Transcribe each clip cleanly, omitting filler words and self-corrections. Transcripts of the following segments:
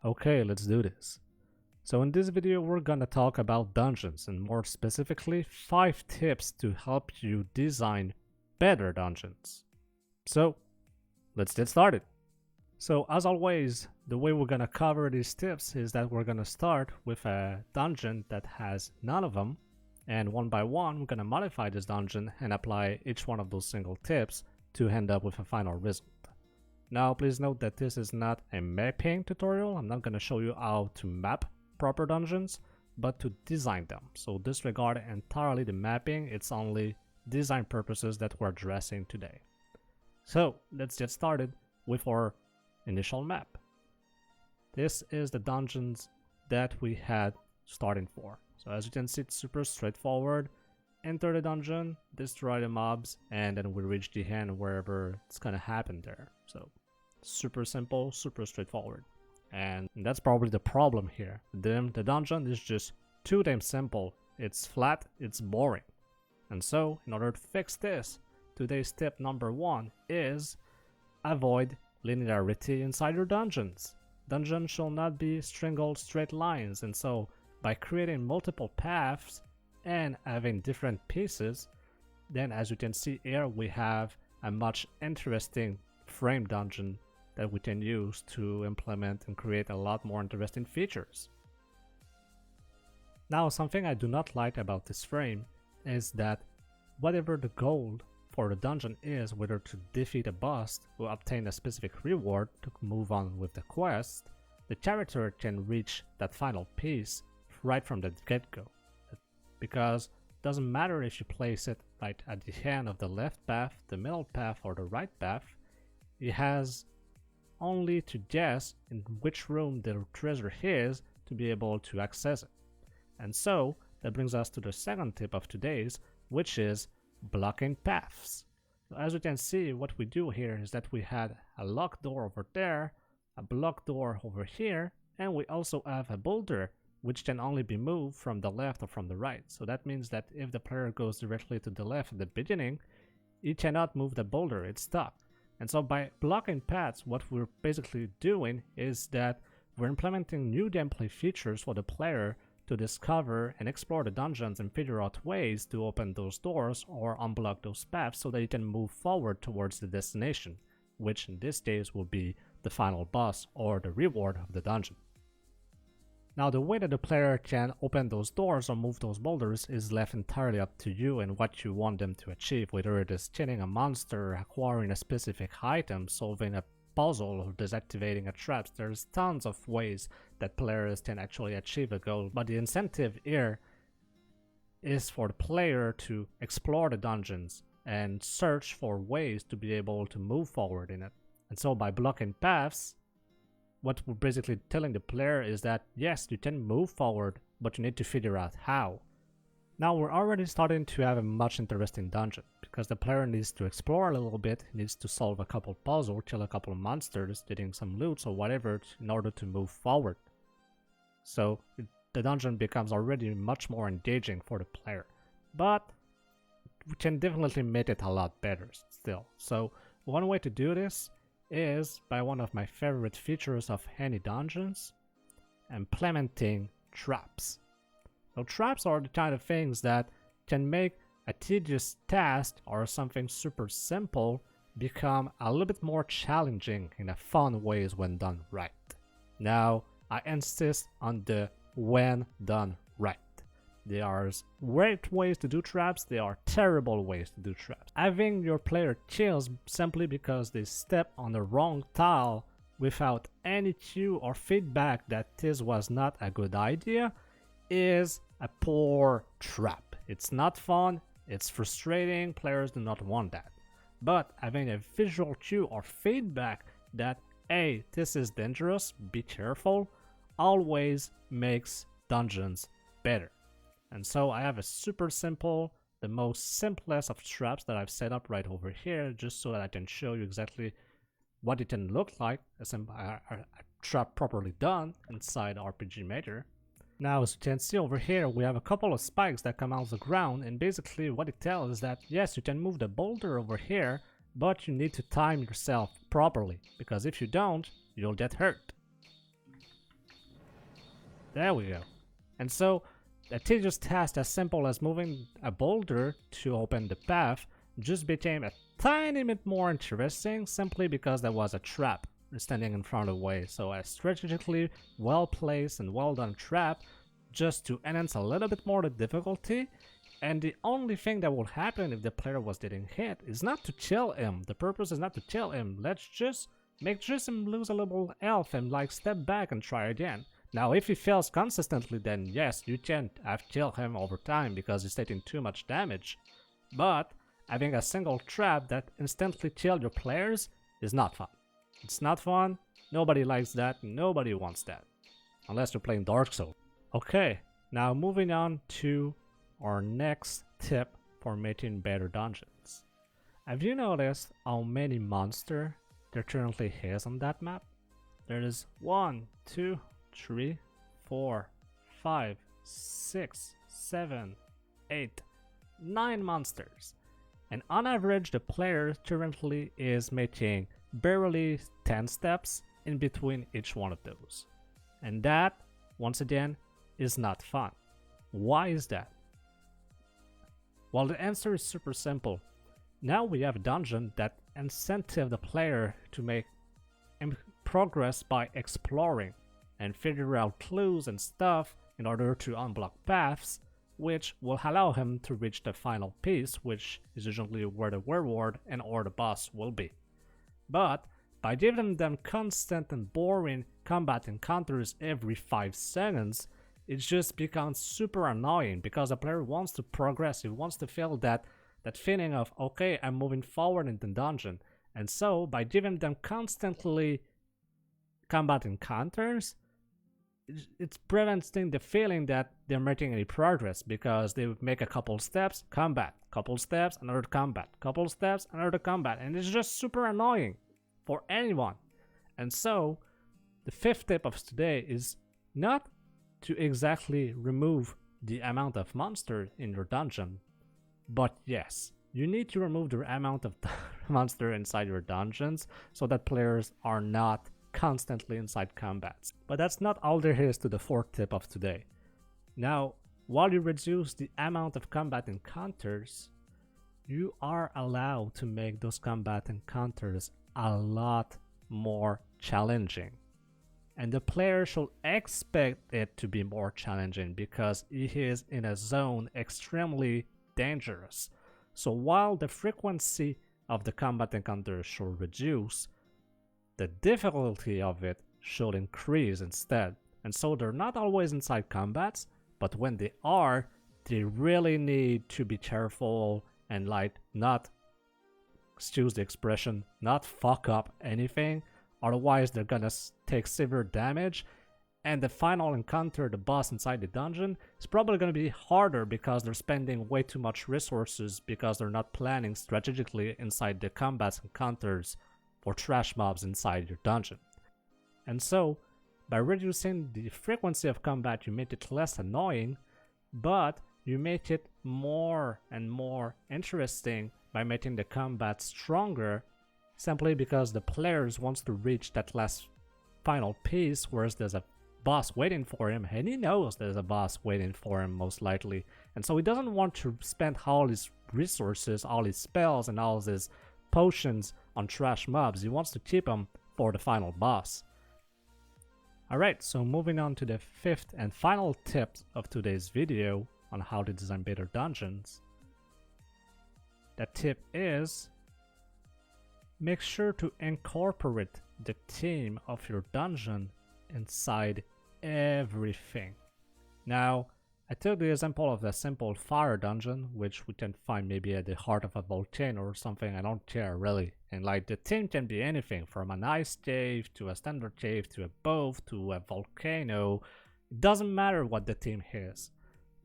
Okay, let's do this. So in this video we're gonna talk about dungeons and more specifically 5 tips to help you design better dungeons. So let's get started. So as always, the way we're gonna cover these tips is that we're gonna start with a dungeon that has none of them, and one by one we're gonna modify this dungeon and apply each one of those single tips to end up with a final result. Now please note that this is not a mapping tutorial. I'm not going to show you how to map proper dungeons, but to design them. So disregard entirely the mapping, it's only design purposes that we're addressing today. So let's get started with our initial map. This is the dungeons that we had starting for. So as you can see, it's super straightforward. Enter the dungeon, destroy the mobs, and then we reach the end wherever it's gonna happen there. So super simple, super straightforward. And that's probably the problem here. The dungeon is just too damn simple. It's flat, it's boring. And so, in order to fix this, today's tip number 1 is avoid linearity inside your dungeons. Dungeons shall not be stringled straight lines, and so by creating multiple paths and having different pieces, then as you can see here we have a much interesting frame dungeon that we can use to implement and create a lot more interesting features. Now, something I do not like about this frame is that whatever the goal for the dungeon is, whether to defeat a boss or obtain a specific reward to move on with the quest, the character can reach that final piece right from the get-go. Because it doesn't matter if you place it right at the end of the left path, the middle path, or the right path, it has only to guess in which room the treasure is to be able to access it. And so that brings us to the second tip of today's, which is blocking paths. So as you can see, what we do here is that we had a locked door over there, a blocked door over here, and we also have a boulder which can only be moved from the left or from the right. So that means that if the player goes directly to the left at the beginning, he cannot move the boulder, it's stuck. And so by blocking paths, what we're basically doing is that we're implementing new gameplay features for the player to discover and explore the dungeons and figure out ways to open those doors or unblock those paths so that you can move forward towards the destination, which in this case will be the final boss or the reward of the dungeon. Now, the way that the player can open those doors or move those boulders is left entirely up to you and what you want them to achieve, whether it is killing a monster, acquiring a specific item, solving a puzzle, or deactivating a trap. There's tons of ways that players can actually achieve a goal, but the incentive here is for the player to explore the dungeons and search for ways to be able to move forward in it. And so by blocking paths, what we're basically telling the player is that yes, you can move forward, but you need to figure out how. Now we're already starting to have a much interesting dungeon, because the player needs to explore a little bit, needs to solve a couple puzzles, kill a couple monsters, getting some loot or whatever in order to move forward. So the dungeon becomes already much more engaging for the player, but we can definitely make it a lot better still. So one way to do this is by one of my favorite features of any dungeons, implementing traps. So traps are the kind of things that can make a tedious task or something super simple become a little bit more challenging in a fun ways when done right. Now, I insist on the when done right. There are great ways to do traps, there are terrible ways to do traps. Having your player kills simply because they step on the wrong tile without any cue or feedback that this was not a good idea is a poor trap. It's not fun, it's frustrating, players do not want that. But having a visual cue or feedback that, hey, this is dangerous, be careful, always makes dungeons better. And so I have a super simple, the most simplest of traps that I've set up right over here, just so that I can show you exactly what it can look like, a trap properly done inside RPG Maker. Now, as you can see over here, we have a couple of spikes that come out of the ground, and basically what it tells is that yes, you can move the boulder over here, but you need to time yourself properly, because if you don't, you'll get hurt. There we go. And so, a tedious task as simple as moving a boulder to open the path just became a tiny bit more interesting simply because there was a trap standing in front of the way. So a strategically well placed and well done trap just to enhance a little bit more the difficulty. And the only thing that will happen if the player was getting hit is not to kill him. The purpose is not to kill him. Let's just make him lose a little health and like step back and try again. Now if he fails consistently, then yes, you can't have killed him over time because he's taking too much damage. But having a single trap that instantly kills your players is not fun. It's not fun, nobody likes that, nobody wants that. Unless you're playing Dark Souls. Okay, now moving on to our next tip for making better dungeons. Have you noticed how many monsters there currently is on that map? There is 1, 2, 3, 4, 5, 6, 7, 8, 9 monsters. And on average, the player currently is making barely 10 steps in between each one of those. And that, once again, is not fun. Why is that? Well, the answer is super simple. Now we have a dungeon that incentivizes the player to make progress by exploring and figure out clues and stuff in order to unblock paths, which will allow him to reach the final piece, which is usually where the reward and or the boss will be. But by giving them constant and boring combat encounters every 5 seconds, it just becomes super annoying because the player wants to progress, he wants to feel that feeling of, okay, I'm moving forward in the dungeon. And so by giving them constantly combat encounters, it prevents the feeling that they're making any progress because they would make a couple steps, combat, couple steps, another combat, couple steps, another combat, and it's just super annoying for anyone. And so the 5th tip of today is not to exactly remove the amount of monsters in your dungeon, but yes, you need to remove the amount of monster inside your dungeons so that players are not constantly inside combats. But that's not all there is to the 4th tip of today. Now, while you reduce the amount of combat encounters, you are allowed to make those combat encounters a lot more challenging. And the player should expect it to be more challenging because he is in a zone extremely dangerous. So while the frequency of the combat encounter should reduce, the difficulty of it should increase instead. And so they're not always inside combats, but when they are, they really need to be careful and like not, excuse the expression, not fuck up anything. Otherwise they're gonna take severe damage, and the final encounter, the boss inside the dungeon, is probably gonna be harder because they're spending way too much resources because they're not planning strategically inside the combat encounters for trash mobs inside your dungeon. And so, by reducing the frequency of combat, you make it less annoying, but you make it more and more interesting by making the combat stronger, simply because the players wants to reach that last final piece, whereas there's a boss waiting for him, and he knows there's a boss waiting for him most likely, and so he doesn't want to spend all his resources, all his spells and all his potions on trash mobs. He wants to keep them for the final boss. Alright, so moving on to the 5th and final tip of today's video on how to design better dungeons. The tip is, make sure to incorporate the theme of your dungeon inside everything. Now, I took the example of a simple fire dungeon, which we can find maybe at the heart of a volcano or something, I don't care really. And like the theme can be anything from an ice cave to a standard cave to a boat to a volcano. It doesn't matter what the theme is.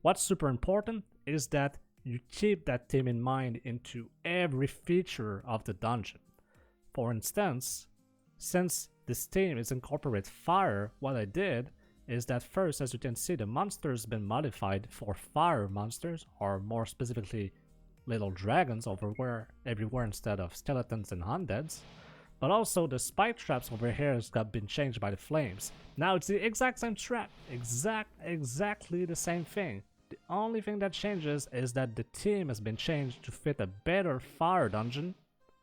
What's super important is that you keep that theme in mind into every feature of the dungeon. For instance, since this theme is incorporate fire, what I did is that first, as you can see, the monsters been modified for fire monsters, or more specifically little dragons everywhere instead of skeletons and undeads. But also the spike traps over here has been changed by the flames. Now it's the exact same trap, exactly the same thing. The only thing that changes is that the theme has been changed to fit a better fire dungeon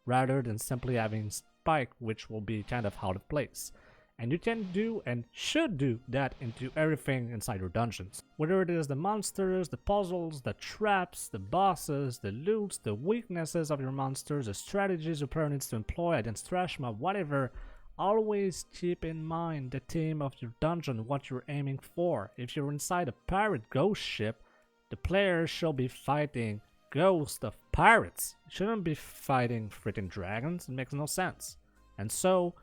rather than simply having spike, which will be kind of out of place. And you can do and should do that into everything inside your dungeons. Whether it is the monsters, the puzzles, the traps, the bosses, the loots, the weaknesses of your monsters, the strategies your player needs to employ against trash mob, whatever, always keep in mind the theme of your dungeon, what you're aiming for. If you're inside a pirate ghost ship, the player shall be fighting ghosts of pirates. You shouldn't be fighting freaking dragons, it makes no sense. And so,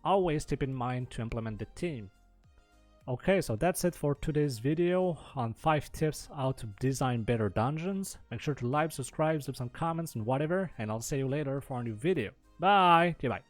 always keep in mind to implement the theme. Okay, so that's it for today's video on 5 tips how to design better dungeons. Make sure to like, subscribe, leave some comments and whatever, and I'll see you later for a new video. Bye! Okay, bye.